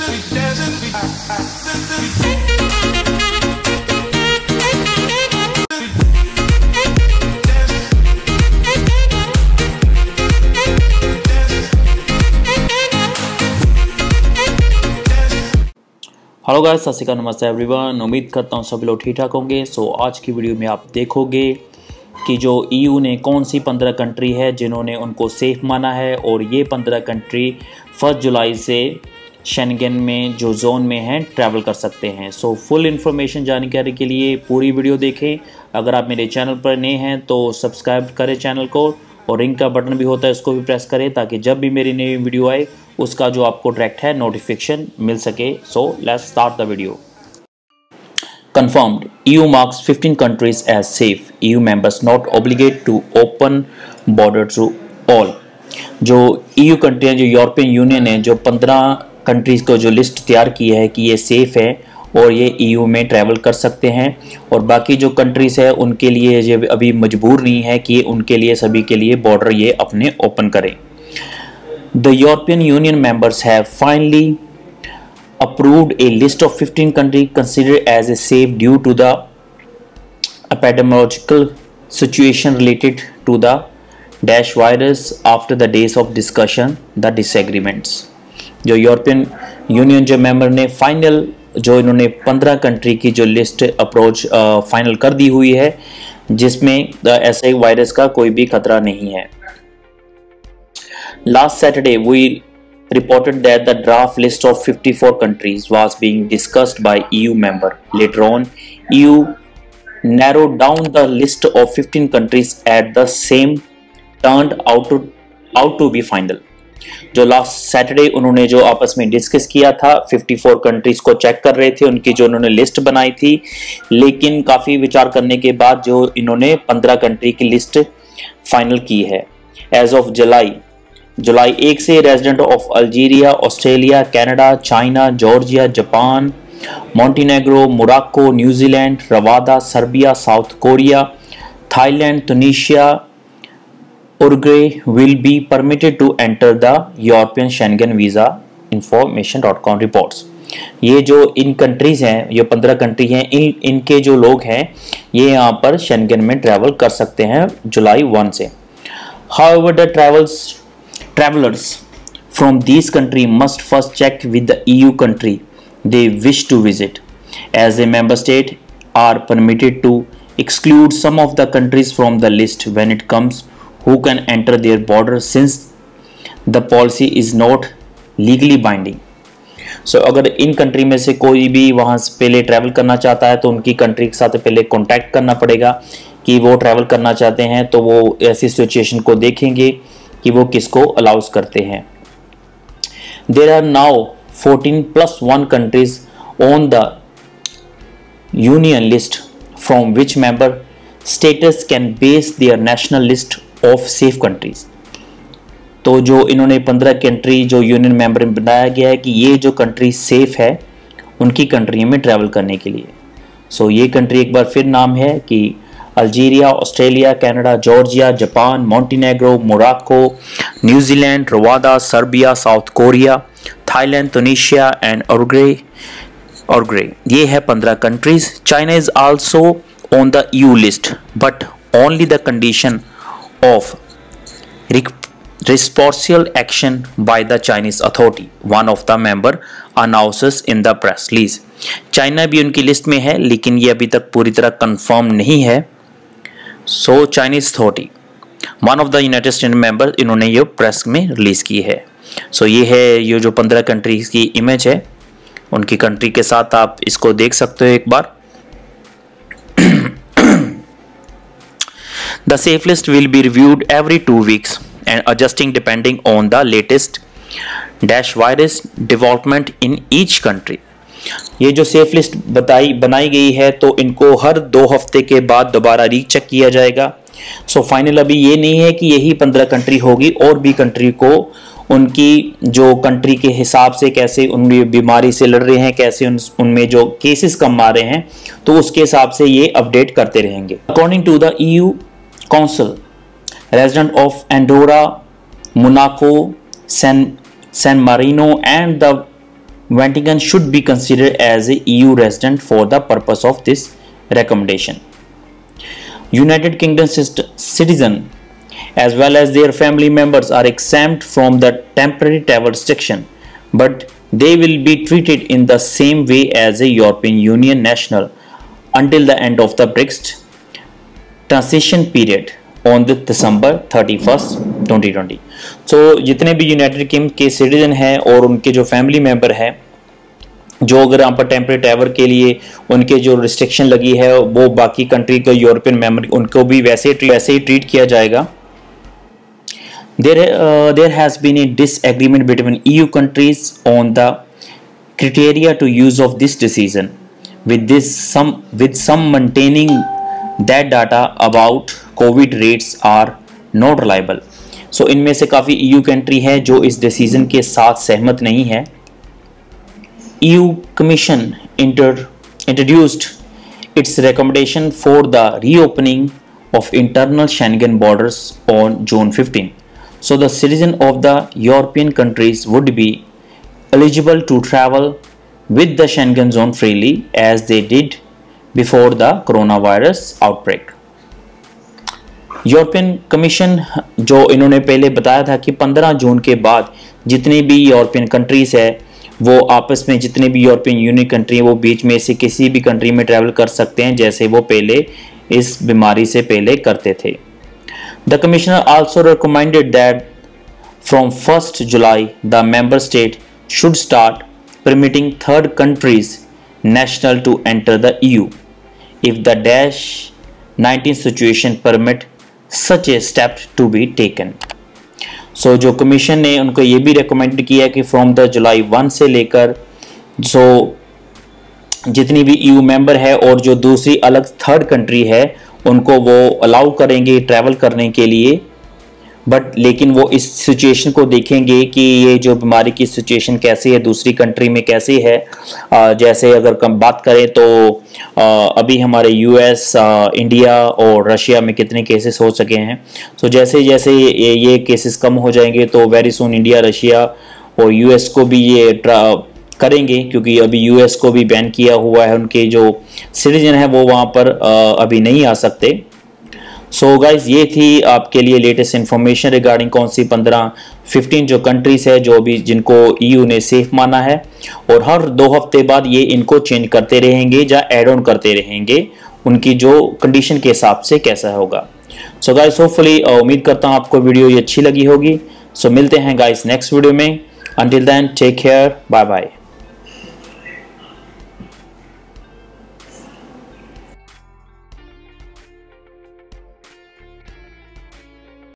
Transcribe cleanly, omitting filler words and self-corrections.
Hello guys, सत श्री अकाल, नमस्ते एवरीवन। उम्मीद करता हूँ सभी लोग ठीक ठाक होंगे। सो आज की वीडियो में आप देखोगे कि जो EU ने कौन सी 15 कंट्री है जिन्होंने उनको सेफ़ माना है, और ये 15 कंट्री 1 जुलाई से शेंगेन में जो जोन में हैं ट्रैवल कर सकते हैं। सो फुल इन्फॉर्मेशन जानकारी के लिए पूरी वीडियो देखें। अगर आप मेरे चैनल पर नए हैं तो सब्सक्राइब करें चैनल को, और रिंग का बटन भी होता है उसको भी प्रेस करें, ताकि जब भी मेरी नई वीडियो आए उसका जो आपको डायरेक्ट है नोटिफिकेशन मिल सके। So let's start the video. Confirmed, EU marks 15 countries as safe. EU members not obligated to open border to all. जो EU कंट्री जो यूरोपियन यूनियन है, जो 15 कंट्रीज़ को जो लिस्ट तैयार की है कि ये सेफ़ है और ये EU में ट्रैवल कर सकते हैं, और बाकी जो कंट्रीज़ है उनके लिए ये अभी मजबूर नहीं है कि उनके लिए सभी के लिए बॉर्डर ये अपने ओपन करें। The European Union members have finally approved a list of 15 countries considered as a safe due to the epidemiological situation related to the dash virus after the days of discussion the disagreements। जो European union जो member ने final जो इन्होंने 15 country की जो list approach final कर दी हुई है, जिसमें ऐसे वायरस का कोई भी खतरा नहीं है। Last Saturday, we reported that the draft list of 54 countries was being discussed by EU member. Later on, EU narrowed down the list of 15 countries at the same turned out to be final. जो last Saturday उन्होंने जो आपस में discuss किया था, 54 countries को check कर रहे थे, उनकी जो उन्होंने लिस्ट बनाई थी, लेकिन काफ़ी विचार करने के बाद जो इन्होंने 15 कंट्री की लिस्ट फाइनल की है। एज ऑफ जुलाई 1 से resident of Algeria, Australia, Canada, China, Georgia, Japan, Montenegro, Morocco, New Zealand, Rwanda, Serbia, South Korea, Thailand, Tunisia, Uruguay will be permitted to enter the European Schengen visa information.com reports. ये जो इन countries हैं, ये 15 country हैं, इनके जो लोग हैं ये यहाँ पर शेंगेन में ट्रैवल कर सकते हैं जुलाई 1 से। However, the travelers from these countries must first check with the EU country they wish to visit, as the member states are permitted to exclude some of the countries from the list when it comes who can enter their border, since the policy is not legally binding. So अगर in country में से कोई भी वहाँ से पहले travel करना चाहता है तो उनकी कंट्री के साथ पहले कॉन्टैक्ट करना पड़ेगा कि वो ट्रैवल करना चाहते हैं, तो वो ऐसी सिचुएशन को देखेंगे कि वो किसको अलाउज करते हैं। There are now 14+1 countries on the union list from which member states can base their national list of safe countries। तो जो इन्होंने 15 कंट्री जो यूनियन मेंबर में बनाया गया है कि ये जो कंट्री सेफ है उनकी कंट्री में ट्रैवल करने के लिए। सो ये कंट्री एक बार फिर नाम है कि Algeria, Australia, Canada, Georgia, Japan, Montenegro, Morocco, New Zealand, Rwanda, Serbia, South Korea, Thailand, Tunisia and Uruguay. ये है 15 countries. China is also on the EU list, but only the condition of responsible action by the Chinese authority, one of the member announces in the press release। China भी उनकी list में है, लेकिन ये अभी तक पूरी तरह कंफर्म नहीं है। So Chinese authority, one of the United State member, इन्होंने ये प्रेस में रिलीज की है। सो ये है ये जो 15 कंट्रीज की इमेज है, उनकी कंट्री के साथ आप इसको देख सकते हो एक बार। The safe list will be reviewed every 2 weeks and adjusting depending on the latest dash virus development in each country। ये जो सेफ लिस्ट बनाई गई है तो इनको हर 2 हफ्ते के बाद दोबारा रीचेक किया जाएगा। सो फाइनल अभी ये नहीं है कि यही 15 कंट्री होगी, और भी कंट्री को उनकी जो कंट्री के हिसाब से कैसे उन बीमारी से लड़ रहे हैं, कैसे उनमें जो केसेस कम आ रहे हैं, तो उसके हिसाब से ये अपडेट करते रहेंगे। According to the EU Council, resident of Andorra, Monaco, San Marino and the Vatican should be considered as a EU resident for the purpose of this recommendation. United Kingdom citizen as well as their family members are exempt from the temporary travel restriction, but they will be treated in the same way as a European Union national until the end of the Brexit transition period on the December 31st 2020. So जितने भी United kingdom के citizen हैं और उनके जो family member हैं, जो अगर यहाँ पर टेम्परेरी ट्रैवल के लिए उनके जो रिस्ट्रिक्शन लगी है वो बाकी कंट्री के यूरोपियन मेंबर उनको भी वैसे ही ट्रीट किया जाएगा. There has been a disagreement between EU countries on the criteria to use of this decision, with some maintaining that data about COVID rates are not reliable. So इनमें से काफ़ी EU country है जो इस decision के साथ सहमत नहीं है. EU Commission introduced its recommendation for the reopening of internal Schengen borders on June 15. So the citizens of the European countries would be eligible to travel with the Schengen zone freely as they did before the coronavirus outbreak. European commission जो इन्होंने पहले बताया था कि 15 जून के बाद जितनी भी यूरोपियन कंट्रीज है वो आपस में जितने भी यूरोपियन यूनियन कंट्री वो बीच में से किसी भी कंट्री में ट्रैवल कर सकते हैं जैसे वो पहले इस बीमारी से पहले करते थे. The Commissioner also recommended that from 1st July, the member state should start permitting third countries national to enter the EU if the -19 situation permit such a step to be taken. So जो commission ने उनको ये भी recommend किया कि from the July 1 से लेकर जितनी भी EU member है और जो दूसरी अलग थर्ड कंट्री है उनको वो अलाउ करेंगे ट्रैवल करने के लिए, बट लेकिन वो इस सिचुएशन को देखेंगे कि ये जो बीमारी की सिचुएशन कैसी है दूसरी कंट्री में कैसी है. जैसे अगर हम बात करें तो अभी हमारे US, इंडिया और रशिया में कितने केसेस हो सके हैं. तो जैसे जैसे ये केसेस कम हो जाएंगे तो वेरी सून इंडिया, रशिया और US को भी ये करेंगे क्योंकि अभी US को भी बैन किया हुआ है, उनके जो सिटीजन है वो वहाँ पर अभी नहीं आ सकते. सो गाइज ये थी आपके लिए लेटेस्ट इन्फॉर्मेशन रिगार्डिंग कौन सी 15 जो कंट्रीज है जो अभी जिनको EU ने सेफ माना है, और हर 2 हफ्ते बाद ये इनको चेंज करते रहेंगे या एड ऑन करते रहेंगे उनकी जो कंडीशन के हिसाब से कैसा होगा. सो गाइज होपफुली उम्मीद करता हूँ आपको वीडियो ये अच्छी लगी होगी. सो मिलते हैं गाइज नेक्स्ट वीडियो में. Until then, take care. Bye bye.